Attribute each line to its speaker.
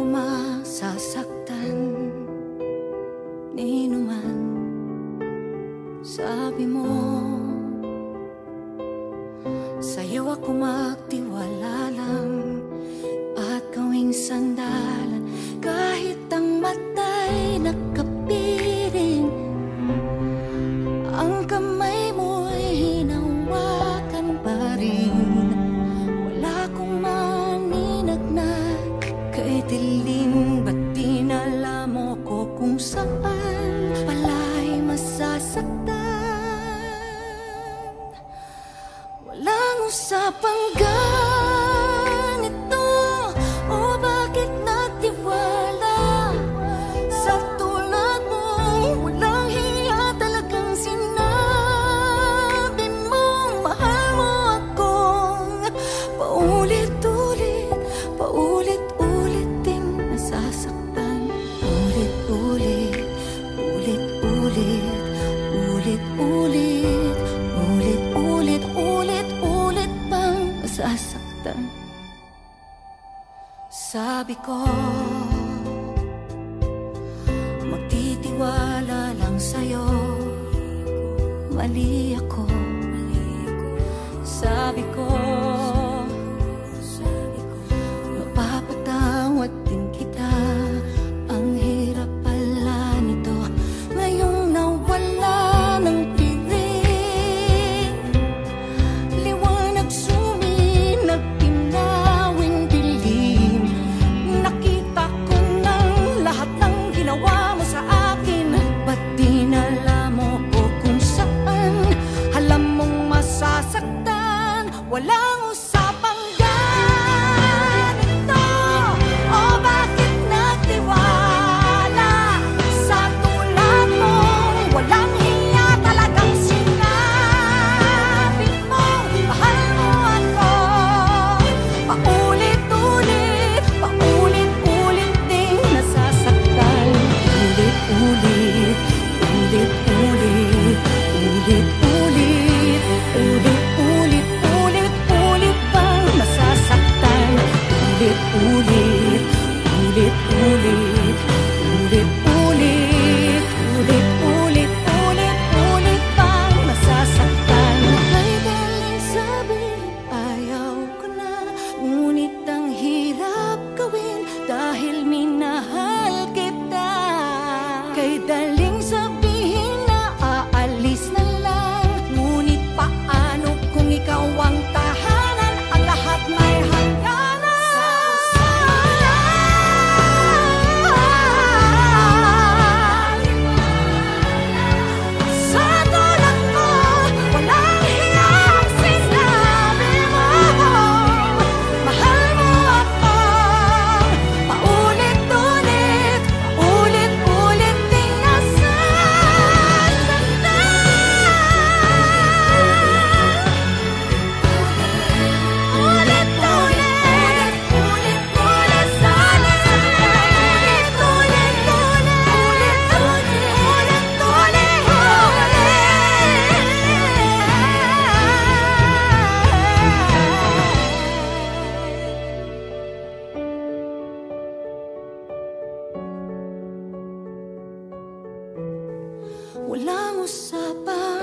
Speaker 1: masasaktan ni numan. Sabi mo, sa'yo ako magtiwala lang at gawing sandalan kahit ang mata'y nakapiring. Ang kamay mo'y hinawakan pa rin. Wala akong maninagnan kay dilim. Ba't dinala mo ko kung saan pala'y masasaktan? Walang usapang ganito. O bakit nagtiwala sa tulad mo? Walang hiya, talagang sinabi mong mahal mo akong paulit-ulit, paulit-ulit din nasasaktan. Ulit-ulit, ulit-ulit, ulit-ulit, ulit-ulit, ulit-ulit pang masasaktan. Sabi ko, magtitiwala lang sa'yo. Mali ako. Sabi ko, mapapatawad din kita. Ang hirap pala nito ngayong nawala ng piling. Liwanag suminag, pinawing dilim. Nakita ko ng lahat ng ginawa mo sa akin. Ba't dinala mo ko kung saan alam mong masasaktan? Walang usapang ganito. O bakit nagtiwala sa tulad mo? Walang hiya, talagang sinabi mo mahal mo ako. Paulit-ulit, paulit-ulit ding nasasaktan. Ulit-ulit, ulit-ulit, ulit-ulit, ulit-ulit, ulit-ulit pang nasasaktan. Ulit-ulit, ulit-ulit, ulit-ulit, ulit-ulit, ulit-ulit pang nasasaktan. Kay galing sabihin ayaw ko na, ngunit ang hirap gawin dahil minahal kita. Kay daling sabihin na aalis na lang, ngunit paano kung ikaw ang tahanan? Ang lahat may hangganan. Sa tulad mo, walang hiya, sinabi mo mahal mo ako. Paulit-ulit, ulit-ulit din nasasaktan. Ulit-ulit, ulit-ulit sana. Walang usapang